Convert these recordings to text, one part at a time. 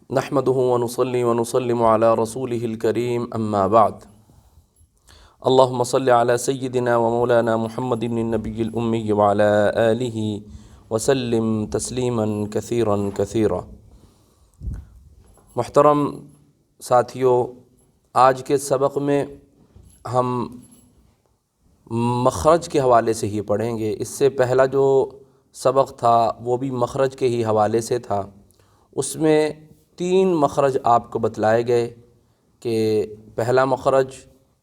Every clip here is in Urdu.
نحمده ونصلي ونسلم على رسوله الكريم أما بعد اللهم صل على سيدنا ومولانا محمد النبي الأمي وعلى آله وسلم تسليما كثيرا كثيرا۔ محترم ساتھیو، آج کے سبق میں ہم مخرج کے حوالے سے ہی پڑھیں گے۔ اس سے پہلا جو سبق تھا وہ بھی مخرج کے ہی حوالے سے تھا۔ اس میں 3 مخرج آپ کو بتلائے گئے کہ پہلا مخرج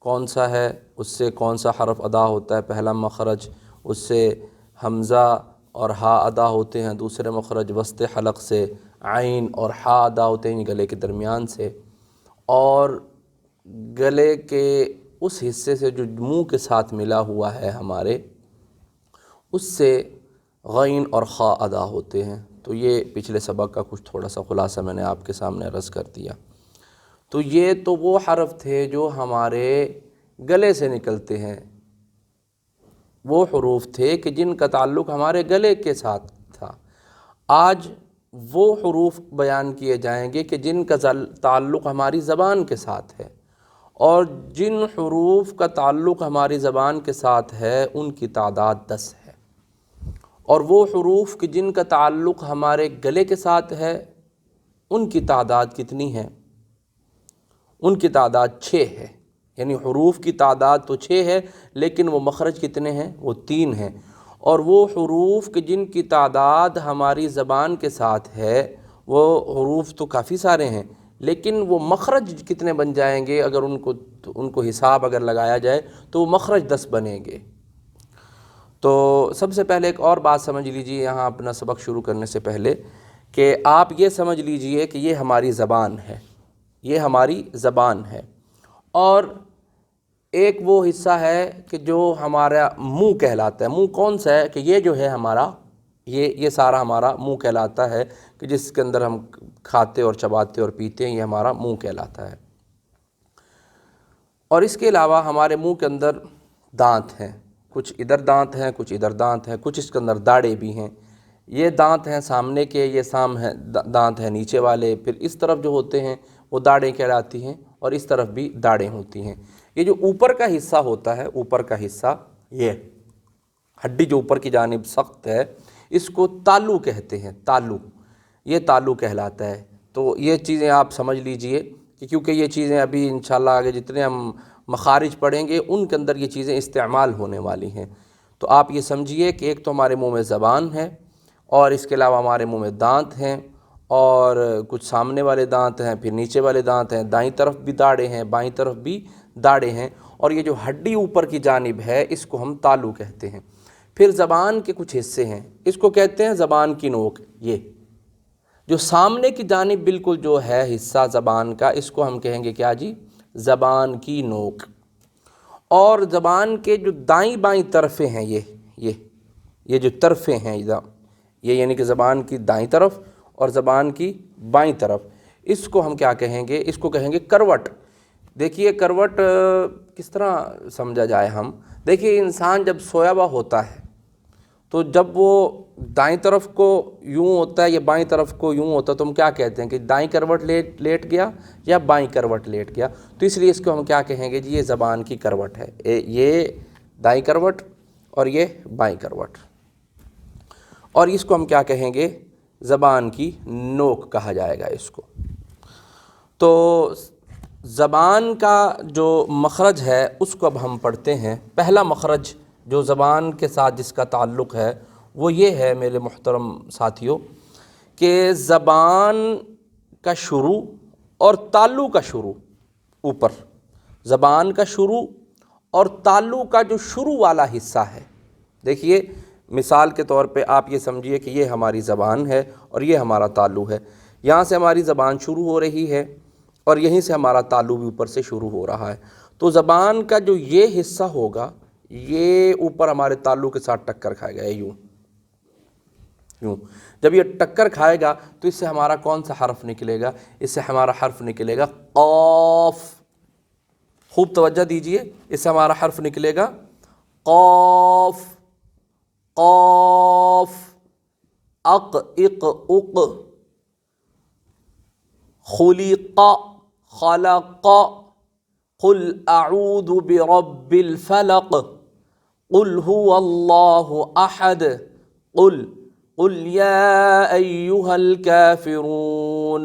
کون سا ہے، اس سے کون سا حرف ادا ہوتا ہے۔ پہلا مخرج اس سے حمزہ اور ہا ادا ہوتے ہیں، دوسرے مخرج وسط حلق سے عین اور ہا ادا ہوتے ہیں گلے کے درمیان سے، اور گلے کے اس حصے سے جو منہ کے ساتھ ملا ہوا ہے ہمارے، اس سے غین اور خا ادا ہوتے ہیں۔ تو یہ پچھلے سبق کا کچھ تھوڑا سا خلاصہ میں نے آپ کے سامنے عرض کر دیا۔ تو یہ تو وہ حرف تھے جو ہمارے گلے سے نکلتے ہیں، وہ حروف تھے کہ جن کا تعلق ہمارے گلے کے ساتھ تھا۔ آج وہ حروف بیان کیے جائیں گے کہ جن کا تعلق ہماری زبان کے ساتھ ہے، اور جن حروف کا تعلق ہماری زبان کے ساتھ ہے ان کی تعداد 10 ہے، اور وہ حروف کہ جن کا تعلق ہمارے گلے کے ساتھ ہے ان کی تعداد کتنی ہے؟ ان کی تعداد 6 ہے۔ یعنی حروف کی تعداد تو 6 ہے، لیکن وہ مخرج کتنے ہیں؟ وہ 3 ہیں۔ اور وہ حروف کہ جن کی تعداد ہماری زبان کے ساتھ ہے، وہ حروف تو کافی سارے ہیں، لیکن وہ مخرج کتنے بن جائیں گے؟ اگر ان کو حساب اگر لگایا جائے تو وہ مخرج 10 بنیں گے۔ تو سب سے پہلے ایک اور بات سمجھ لیجئے یہاں اپنا سبق شروع کرنے سے پہلے، کہ آپ یہ سمجھ لیجئے کہ یہ ہماری زبان ہے، یہ ہماری زبان ہے، اور ایک وہ حصہ ہے کہ جو ہمارا منہ کہلاتا ہے۔ منہ کون سا ہے؟ کہ یہ جو ہے ہمارا، یہ سارا ہمارا منہ کہلاتا ہے، کہ جس کے اندر ہم کھاتے اور چباتے اور پیتے ہیں، یہ ہمارا منہ کہلاتا ہے۔ اور اس کے علاوہ ہمارے منہ کے اندر دانت ہیں، کچھ ادھر دانت ہیں، کچھ ادھر دانت ہیں، کچھ اس کے اندر داڑھیں بھی ہیں۔ یہ دانت ہیں سامنے کے، یہ دانت ہیں نیچے والے، پھر اس طرف جو ہوتے ہیں وہ داڑھیں کہلاتی ہیں، اور اس طرف بھی داڑھیں ہوتی ہیں۔ یہ جو اوپر کا حصہ ہوتا ہے، اوپر کا حصہ، یہ ہڈی جو اوپر کی جانب سخت ہے، اس کو تالو کہتے ہیں، تالو، یہ تالو کہلاتا ہے۔ تو یہ چیزیں آپ سمجھ لیجئے کہ کیونکہ یہ چیزیں ابھی انشاءاللہ آگے جتنے ہم مخارج پڑھیں گے ان کے اندر یہ چیزیں استعمال ہونے والی ہیں۔ تو آپ یہ سمجھیے کہ ایک تو ہمارے منہ میں زبان ہے، اور اس کے علاوہ ہمارے منہ میں دانت ہیں، اور کچھ سامنے والے دانت ہیں، پھر نیچے والے دانت ہیں، دائیں طرف بھی داڑھیں ہیں، بائیں طرف بھی داڑھیں ہیں، اور یہ جو ہڈی اوپر کی جانب ہے اس کو ہم تالو کہتے ہیں۔ پھر زبان کے کچھ حصے ہیں، اس کو کہتے ہیں زبان کی نوک۔ یہ جو سامنے کی جانب بالکل جو ہے حصہ زبان کا، اس کو ہم کہیں گے کیا جی؟ زبان کی نوک۔ اور زبان کے جو دائیں بائیں طرفیں ہیں، یہ جو طرفیں ہیں، یہ یعنی کہ زبان کی دائیں طرف اور زبان کی بائیں طرف، اس کو ہم کیا کہیں گے؟ اس کو کہیں گے کروٹ۔ دیکھیے کروٹ کس طرح سمجھا جائے ہم؟ دیکھیے انسان جب سویا ہوا ہوتا ہے تو جب وہ دائیں طرف کو یوں ہوتا ہے یا بائیں طرف کو یوں ہوتا ہے تو ہم کیا کہتے ہیں کہ دائیں کروٹ لیٹ گیا یا بائیں کروٹ لیٹ گیا؟ تو اس لیے اس کو ہم کیا کہیں گے جی؟ یہ زبان کی کروٹ ہے، یہ دائیں کروٹ اور یہ بائیں کروٹ، اور اس کو ہم کیا کہیں گے؟ زبان کی نوک کہا جائے گا اس کو۔ تو زبان کا جو مخرج ہے اس کو اب ہم پڑھتے ہیں۔ پہلا مخرج جو زبان کے ساتھ جس کا تعلق ہے وہ یہ ہے میرے محترم ساتھیوں، کہ زبان کا شروع اور تالو کا شروع، اوپر زبان کا شروع اور تالو کا جو شروع والا حصہ ہے، دیکھیے مثال کے طور پہ آپ یہ سمجھیے کہ یہ ہماری زبان ہے اور یہ ہمارا تالو ہے۔ یہاں سے ہماری زبان شروع ہو رہی ہے اور یہیں سے ہمارا تالو بھی اوپر سے شروع ہو رہا ہے۔ تو زبان کا جو یہ حصہ ہوگا یہ اوپر ہمارے تالو کے ساتھ ٹکر کھائے گا، یوں۔ جب یہ ٹکر کھائے گا تو اس سے ہمارا کون سا حرف نکلے گا؟ اس سے ہمارا حرف نکلے گا قاف۔ خوب توجہ دیجئے، اس سے ہمارا حرف نکلے گا قاف، قاف، اق، اق، اق، خلق خلق قل اعوذ برب الفلق قل هو اللہ احد قل یا ایہا الکافرون.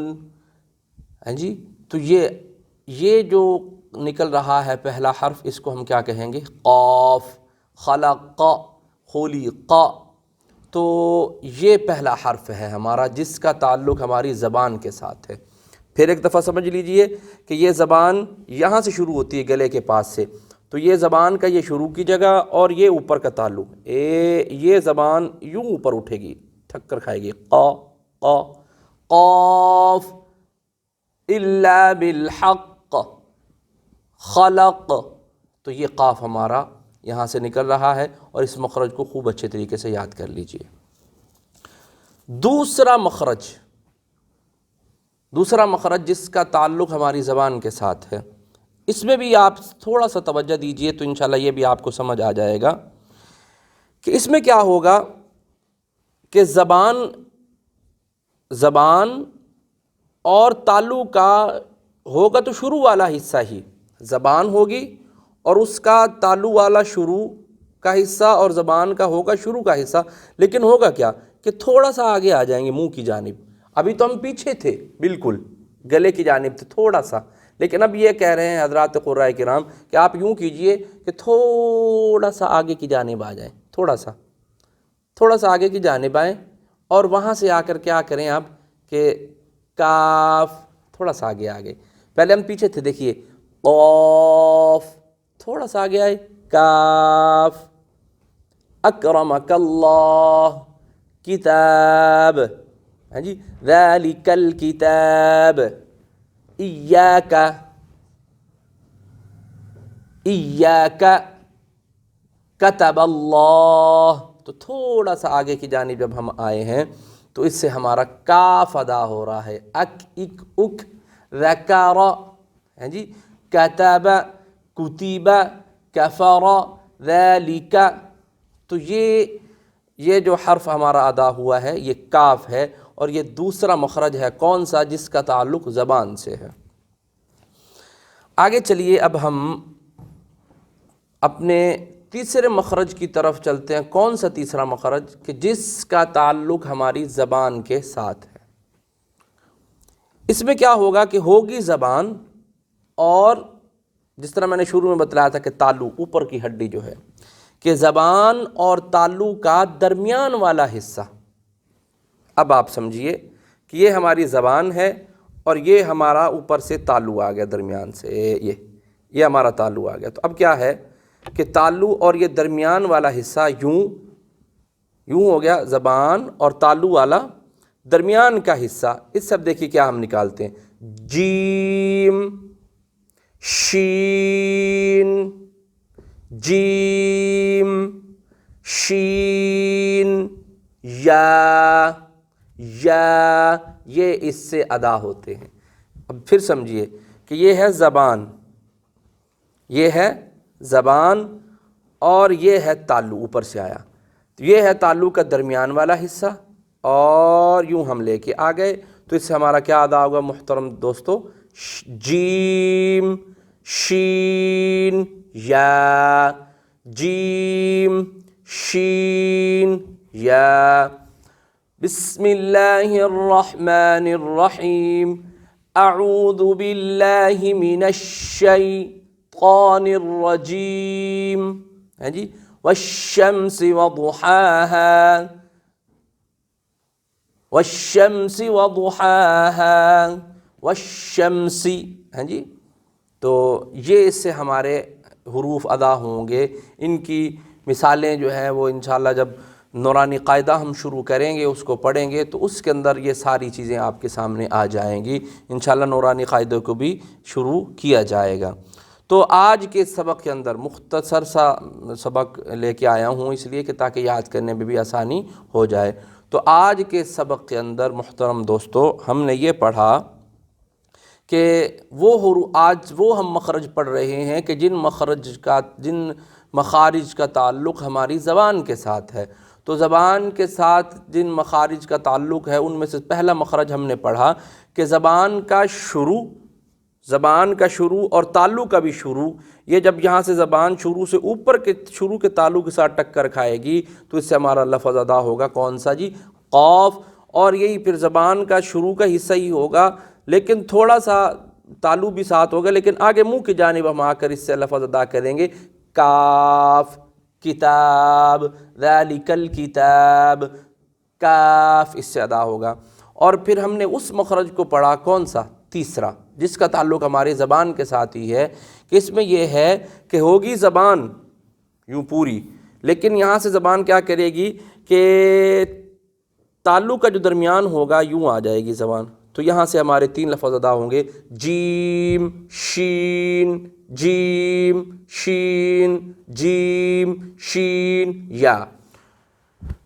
ہاں جی، تو یہ جو نکل رہا ہے پہلا حرف، اس کو ہم کیا کہیں گے؟ قاف. خلق خلق، تو یہ پہلا حرف ہے ہمارا جس کا تعلق ہماری زبان کے ساتھ ہے. پھر ایک دفعہ سمجھ لیجئے کہ یہ زبان یہاں سے شروع ہوتی ہے گلے کے پاس سے، تو یہ زبان کا یہ شروع کی جگہ اور یہ اوپر کا تعلق، یہ زبان یوں اوپر اٹھے گی، تھک کر کھائے گی. قاف الا بالحق خلق، تو یہ قاف ہمارا یہاں سے نکل رہا ہے، اور اس مخرج کو خوب اچھے طریقے سے یاد کر لیجئے. دوسرا مخرج جس کا تعلق ہماری زبان کے ساتھ ہے، اس میں بھی آپ تھوڑا سا توجہ دیجئے تو انشاءاللہ یہ بھی آپ کو سمجھ آ جائے گا کہ اس میں کیا ہوگا کہ زبان اور تعلق کا ہوگا تو شروع والا حصہ ہی زبان ہوگی، اور اس کا تعلق والا شروع کا حصہ اور زبان کا ہوگا شروع کا حصہ، لیکن ہوگا کیا کہ تھوڑا سا آگے آ جائیں گے منہ کی جانب. ابھی تو ہم پیچھے تھے، بالکل گلے کی جانب تھے تھوڑا سا، لیکن اب یہ کہہ رہے ہیں حضرات قرائے کرام کہ آپ یوں کیجئے کہ تھوڑا سا آگے کی جانب آ جائیں، تھوڑا سا آگے کی جانب آئیں، اور وہاں سے آ کر کیا کریں آپ کہ کاف تھوڑا سا آگے. پہلے ہم پیچھے تھے، دیکھیے قاف، تھوڑا سا آگے آئے کاف. اکرمک اللہ کتاب، ہاں جی، ذالک الکتاب. ایاک کتب اللہ، تو تھوڑا سا آگے کی جانب جب ہم آئے ہیں تو اس سے ہمارا کاف ادا ہو رہا ہے. اک ذکر، ہاں جی، کتب کتب کفر ذالک، تو یہ جو حرف ہمارا ادا ہوا ہے یہ کاف ہے، اور یہ دوسرا مخرج ہے کون سا؟ جس کا تعلق زبان سے ہے. آگے چلیے اب ہم اپنے تیسرے مخرج کی طرف چلتے ہیں. کون سا تیسرا مخرج؟ کہ جس کا تعلق ہماری زبان کے ساتھ ہے. اس میں کیا ہوگا کہ ہوگی زبان، اور جس طرح میں نے شروع میں بتلایا تھا کہ تعلق اوپر کی ہڈی جو ہے، کہ زبان اور تعلق کا درمیان والا حصہ. اب آپ سمجھیے کہ یہ ہماری زبان ہے اور یہ ہمارا اوپر سے تعلق آ گیا درمیان سے، یہ ہمارا تعلق آ گیا. تو اب کیا ہے کہ تعلق اور یہ درمیان والا حصہ یوں ہو گیا، زبان اور تعلق والا درمیان کا حصہ. اس سے اب دیکھیے کیا ہم نکالتے ہیں، جیم شین، جیم شین یا، یہ اس سے ادا ہوتے ہیں. اب پھر سمجھیے کہ یہ ہے زبان اور یہ ہے تعلق اوپر سے آیا، تو یہ ہے تعلق کا درمیان والا حصہ، اور یوں ہم لے کے آ گئے تو اس سے ہمارا کیا ادا ہوگا محترم دوستو؟ جیم شین یا، جیم شین یا. بسم اللہ الرحمن الرحیم. اعوذ باللہ من الشیطان الرجیم، ہاں جی، والشمس وضحاها، والشمس وضحاها، والشمس، ہاں جی. تو یہ اس سے ہمارے حروف ادا ہوں گے. ان کی مثالیں جو ہیں وہ انشاءاللہ جب نورانی قاعدہ ہم شروع کریں گے، اس کو پڑھیں گے تو اس کے اندر یہ ساری چیزیں آپ کے سامنے آ جائیں گی. انشاءاللہ نورانی قاعدہ کو بھی شروع کیا جائے گا. تو آج کے سبق کے اندر مختصر سا سبق لے کے آیا ہوں، اس لیے کہ تاکہ یاد کرنے میں بھی آسانی ہو جائے. تو آج کے سبق کے اندر محترم دوستو ہم نے یہ پڑھا کہ آج وہ ہم مخرج پڑھ رہے ہیں کہ جن مخارج کا تعلق ہماری زبان کے ساتھ ہے. تو تو زبان کے ساتھ جن مخارج کا تعلق ہے ان میں سے پہلا مخرج ہم نے پڑھا کہ زبان کا شروع اور تعلق کا بھی شروع، یہ جب یہاں سے زبان شروع سے اوپر کے شروع کے تعلق کے ساتھ ٹکر کھائے گی تو اس سے ہمارا لفظ ادا ہوگا کون سا جی؟ قاف۔ اور یہی پھر زبان کا شروع کا حصہ ہی ہوگا لیکن تھوڑا سا تعلق بھی ساتھ ہوگا، لیکن آگے منہ کی جانب ہم آ کر اس سے لفظ ادا کریں گے کاف، کتاب، ذالک الکتاب، کاف، اس سے ادا ہوگا۔ اور پھر ہم نے اس مخرج کو پڑھا کون سا؟ تیسرا، جس کا تعلق ہماری زبان کے ساتھ ہی ہے، کہ اس میں یہ ہے کہ ہوگی زبان یوں پوری، لیکن یہاں سے زبان کیا کرے گی کہ تعلق کا جو درمیان ہوگا یوں آ جائے گی زبان، تو یہاں سے ہمارے 3 لفظ ادا ہوں گے، جیم شین، جیم شین، جیم شین یا۔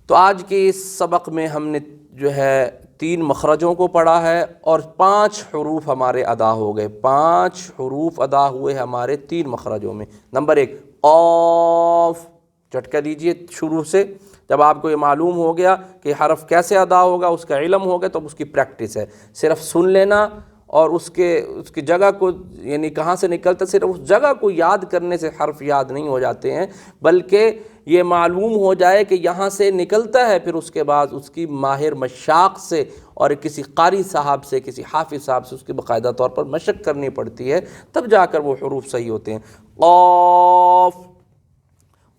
تو آج کے اس سبق میں ہم نے جو ہے 3 مخرجوں کو پڑھا ہے اور 5 حروف ہمارے ادا ہو گئے، 5 حروف ادا ہوئے ہمارے 3 مخرجوں میں۔ نمبر 1 قاف، جھٹکا دیجئے شروع سے، جب آپ کو یہ معلوم ہو گیا کہ حرف کیسے ادا ہوگا، اس کا علم ہو گیا، تو اس کی پریکٹس ہے، صرف سن لینا اور اس کی جگہ کو، یعنی کہاں سے نکلتا، صرف اس جگہ کو یاد کرنے سے حرف یاد نہیں ہو جاتے ہیں، بلکہ یہ معلوم ہو جائے کہ یہاں سے نکلتا ہے، پھر اس کے بعد اس کی ماہر مشاق سے اور کسی قاری صاحب سے، کسی حافظ صاحب سے اس کی باقاعدہ طور پر مشق کرنی پڑتی ہے، تب جا کر وہ حروف صحیح ہوتے ہیں۔ قاف،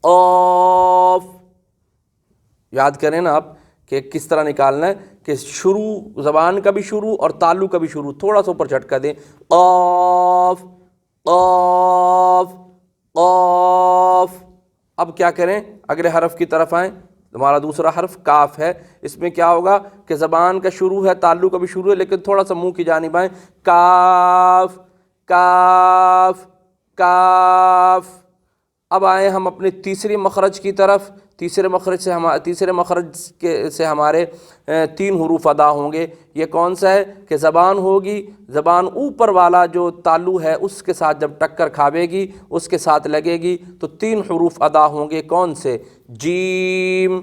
قاف، یاد کریں نا آپ کہ کس طرح نکالنا ہے، کہ شروع، زبان کا بھی شروع اور تعلق کا بھی شروع، تھوڑا سا اوپر جھٹکا دیں، قاف، قاف، قاف۔ اب کیا کریں، اگلے حرف کی طرف آئیں، ہمارا دوسرا حرف کاف ہے، اس میں کیا ہوگا کہ زبان کا شروع ہے، تعلق کا بھی شروع ہے، لیکن تھوڑا سا منہ کی جانب آئیں، کاف، کاف، کاف۔ اب آئیں ہم اپنے تیسری مخرج کی طرف، تیسرے مخرج سے ہمارے 3 حروف ادا ہوں گے۔ یہ کون سا ہے کہ زبان ہوگی، زبان اوپر والا جو تعلق ہے اس کے ساتھ جب ٹکر کھاوے گی، اس کے ساتھ لگے گی، تو 3 حروف ادا ہوں گے، کون سے؟ جیم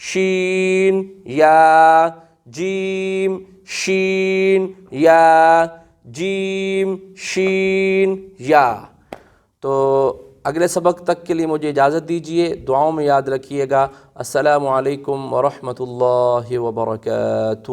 شین یا، جیم شین یا، جیم شین یا۔ تو اگلے سبق تک کے لیے مجھے اجازت دیجیے، دعاؤں میں یاد رکھیے گا۔ السلام علیکم ورحمۃ اللہ وبرکاتہ۔